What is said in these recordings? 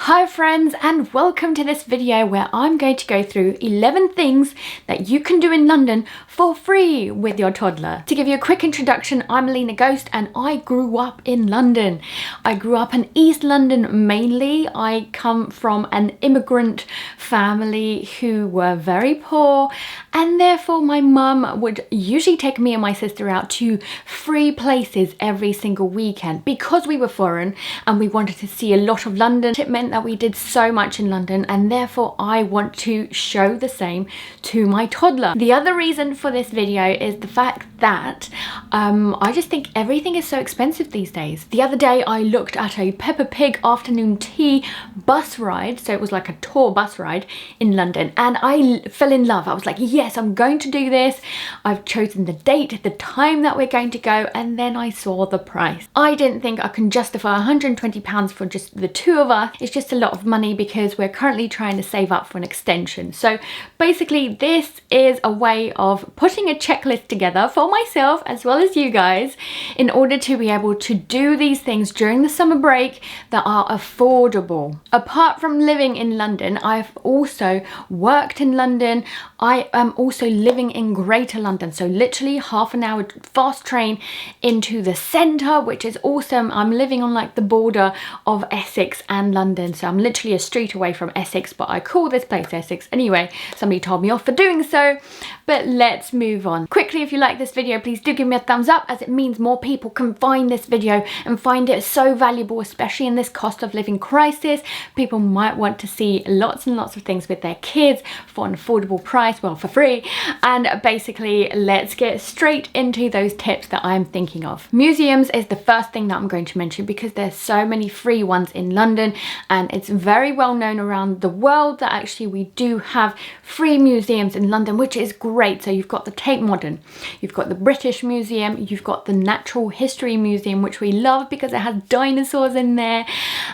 Hi friends, and welcome to this video where I'm going to go through 11 things that you can do in London for free with your toddler. To give you a quick introduction, I'm Alina Ghost and I grew up in London. I grew up in East London mainly. I come from an immigrant family who were very poor, and therefore my mum would usually take me and my sister out to free places every single weekend. Because we were foreign and we wanted to see a lot of London, it meant that we did so much in London, and therefore I want to show the same to my toddler. The other reason for this video is the fact that I just think everything is so expensive these days. The other day I looked at a Peppa Pig afternoon tea bus ride, so it was like a tour bus ride in London, and I fell in love. I was like, yes, I'm going to do this. I've chosen the date, the time that we're going to go, and then I saw the price. I didn't think I can justify £120 for just the two of us. It's just a lot of money because we're currently trying to save up for an extension. So basically this is a way of putting a checklist together for myself as well as you guys in order to be able to do these things during the summer break that are affordable. Apart from living in London, I've also worked in London. I am also living in Greater London, so literally half an hour fast train into the centre, which is awesome. I'm living on like the border of Essex and London, so I'm literally a street away from Essex, but I call this place Essex anyway. Somebody told me off for doing so, but let's move on. Quickly, if you like this video, please do give me a thumbs up, as it means more people can find this video and find it so valuable, especially in this cost of living crisis. People might want to see lots and lots of things with their kids for an affordable price, well, for free. And basically, let's get straight into those tips that I'm thinking of. Museums is the first thing that I'm going to mention because there's so many free ones in London, and it's very well known around the world that actually we do have free museums in London, which is great. So you've got the Tate Modern, you've got the British Museum, you've got the Natural History Museum, which we love because it has dinosaurs in there,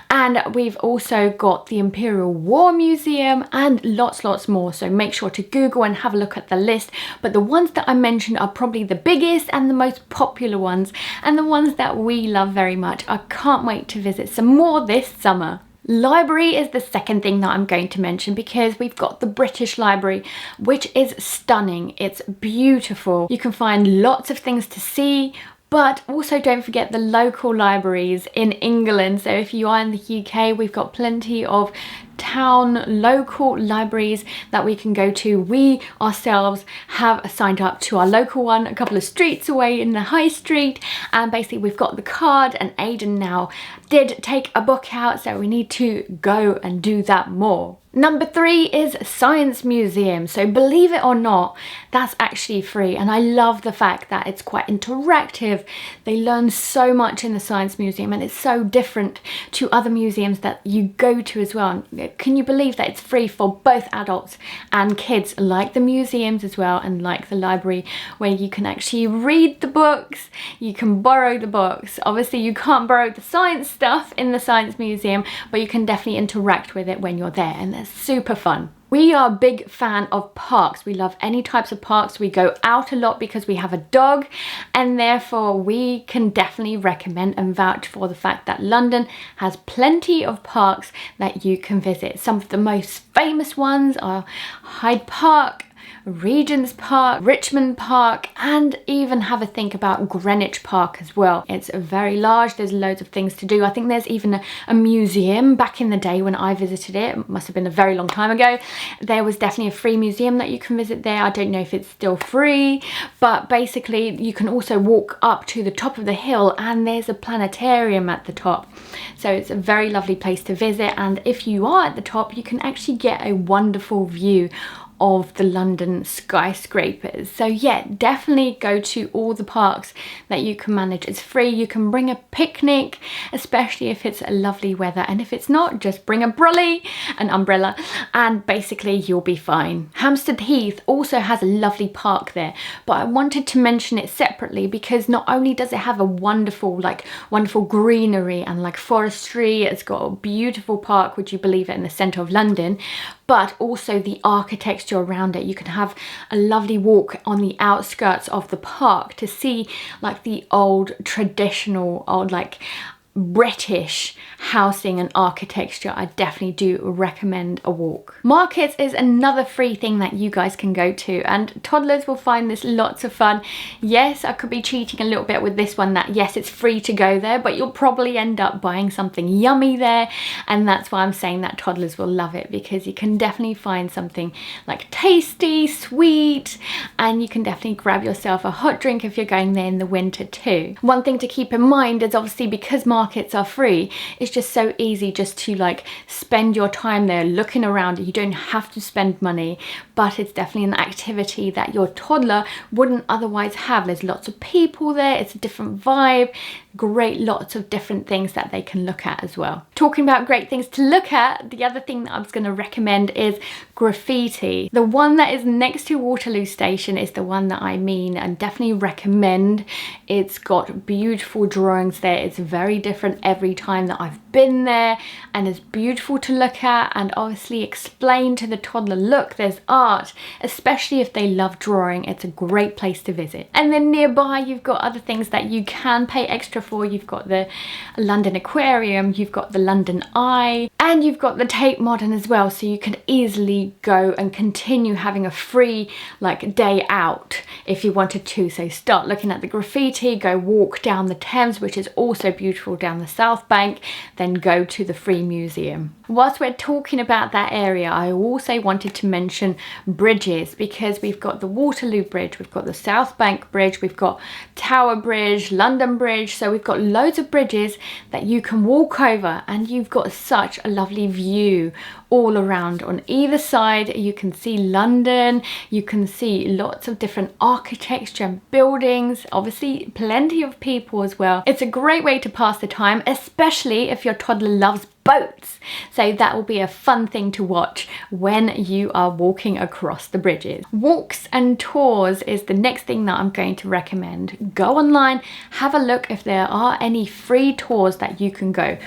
and we've also got the Imperial War Museum and lots more. So make sure to Google and have a look at the list, but the ones that I mentioned are probably the biggest and the most popular ones, and the ones that we love very much. I can't wait to visit some more this summer. Library is the second thing that I'm going to mention because we've got the British Library, which is stunning. It's beautiful. You can find lots of things to see, but also don't forget the local libraries in England. So if you are in the UK, we've got plenty of town local libraries that we can go to. We ourselves have signed up to our local one a couple of streets away in the high street, and basically we've got the card, and Aiden now did take a book out, so we need to go and do that more. Number 3 is Science Museum. So believe it or not, that's actually free, and I love the fact that it's quite interactive. They learn so much in the Science Museum, and it's so different to other museums that you go to as well. Can you believe that it's free for both adults and kids, like the museums as well, and like the library, where you can actually read the books, you can borrow the books. Obviously you can't borrow the science stuff in the Science Museum, but you can definitely interact with it when you're there, and that's super fun. We are a big fan of parks. We love any types of parks. We go out a lot because we have a dog, and therefore we can definitely recommend and vouch for the fact that London has plenty of parks that you can visit. Some of the most famous ones are Hyde Park, Regent's Park, Richmond Park, and even have a think about Greenwich Park as well. It's very large, there's loads of things to do. I think there's even a museum. Back in the day when I visited it must have been a very long time ago, there was definitely a free museum that you can visit there. I don't know if it's still free, but basically you can also walk up to the top of the hill and there's a planetarium at the top. So it's a very lovely place to visit, and if you are at the top you can actually get a wonderful view of the London skyscrapers. So yeah, definitely go to all the parks that you can manage. It's free. You can bring a picnic, especially if it's lovely weather, and if it's not, just bring a brolly, an umbrella, and basically you'll be fine. Hampstead Heath also has a lovely park there, but I wanted to mention it separately because not only does it have a wonderful greenery and like forestry, it's got a beautiful park, would you believe it, in the centre of London, but also the architecture around it. You can have a lovely walk on the outskirts of the park to see like the old traditional, old like British housing and architecture, I definitely do recommend a walk. Markets is another free thing that you guys can go to, and toddlers will find this lots of fun. Yes, I could be cheating a little bit with this one, that yes, it's free to go there, but you'll probably end up buying something yummy there, and that's why I'm saying that toddlers will love it, because you can definitely find something like tasty, sweet, and you can definitely grab yourself a hot drink if you're going there in the winter too. One thing to keep in mind is obviously because markets are free, it's just so easy just to like spend your time there looking around. You don't have to spend money, but it's definitely an activity that your toddler wouldn't otherwise have. There's lots of people there, it's a different vibe, great, lots of different things that they can look at as well. Talking about great things to look at, the other thing that I was going to recommend is Graffiti. The one that is next to Waterloo Station is the one that I mean and definitely recommend. It's got beautiful drawings there. It's very different every time that I've been there, and it's beautiful to look at, and obviously explain to the toddler, look, there's art, especially if they love drawing. It's a great place to visit. And then nearby you've got other things that you can pay extra for. You've got the London Aquarium, you've got the London Eye, and you've got the Tate Modern as well, so you can easily go and continue having a free like day out if you wanted to. So start looking at the Graffiti, go walk down the Thames, which is also beautiful, down the South Bank, then go to the Free Museum. Whilst we're talking about that area, I also wanted to mention bridges, because we've got the Waterloo Bridge, we've got the South Bank Bridge, we've got Tower Bridge, London Bridge, so we've got loads of bridges that you can walk over, and you've got such a lovely view all around. On either side you can see London, you can see lots of different architecture and buildings, obviously plenty of people as well. It's a great way to pass the time, especially if your toddler loves boats, so that will be a fun thing to watch when you are walking across the bridges. Walks and tours is the next thing that I'm going to recommend. Go online, have a look if there are any free tours that you can go.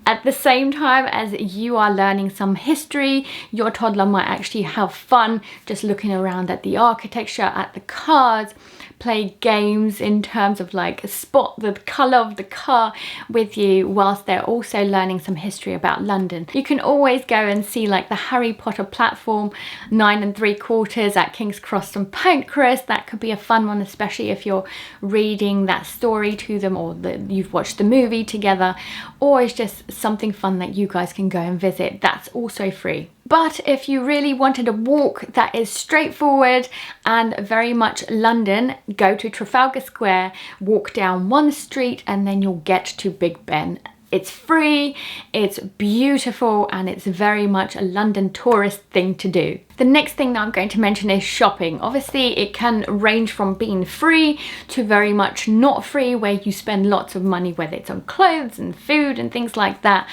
At the same time as you are learning some history, your toddler might actually have fun just looking around at the architecture, at the cars, play games in terms of like spot the colour of the car with you, whilst they're also learning some history about London. You can always go and see like the Harry Potter platform 9 3/4 at King's Cross and Pancras. That could be a fun one, especially if you're reading that story to them, or you've watched the movie together, or it's just something fun that you guys can go and visit. That's also free. But if you really wanted a walk that is straightforward and very much London, go to Trafalgar Square, walk down one street, and then you'll get to Big Ben. It's free, it's beautiful, and it's very much a London tourist thing to do. The next thing that I'm going to mention is shopping. Obviously, it can range from being free to very much not free, where you spend lots of money, whether it's on clothes and food and things like that.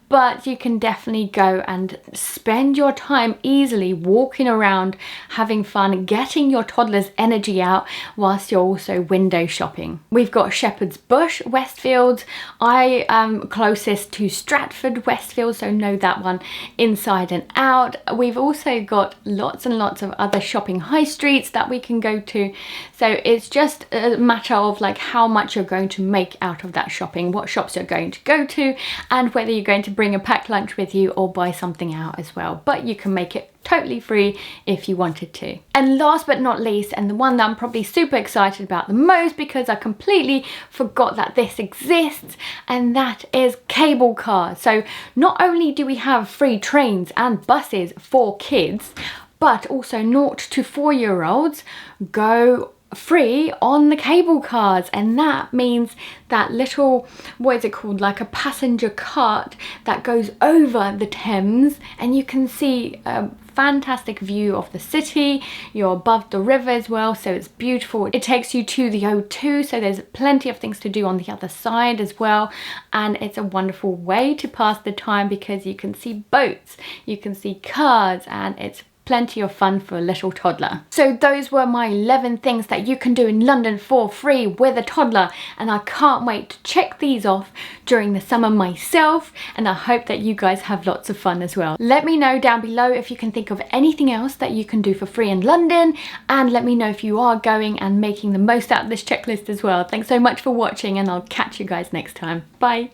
But you can definitely go and spend your time easily walking around, having fun, getting your toddler's energy out whilst you're also window shopping. We've got Shepherd's Bush, Westfields. I am closest to Stratford, Westfield, so know that one inside and out. We've also got lots and lots of other shopping high streets that we can go to. So it's just a matter of like how much you're going to make out of that shopping, what shops you're going to go to, and whether you're going to bring a packed lunch with you or buy something out as well. But you can make it totally free if you wanted to. And last but not least, and the one that I'm probably super excited about the most because I completely forgot that this exists, and that is cable cars. So not only do we have free trains and buses for kids, but also 0 to 4-year-olds go free on the cable cars, and that means that little, what is it called, like a passenger cart that goes over the Thames, and you can see a fantastic view of the city. You're above the river as well, so it's beautiful. It takes you to the O2, so there's plenty of things to do on the other side as well, and it's a wonderful way to pass the time because you can see boats, you can see cars, and it's plenty of fun for a little toddler. So those were my 11 things that you can do in London for free with a toddler, and I can't wait to check these off during the summer myself, and I hope that you guys have lots of fun as well. Let me know down below if you can think of anything else that you can do for free in London, and let me know if you are going and making the most out of this checklist as well. Thanks so much for watching, and I'll catch you guys next time. Bye.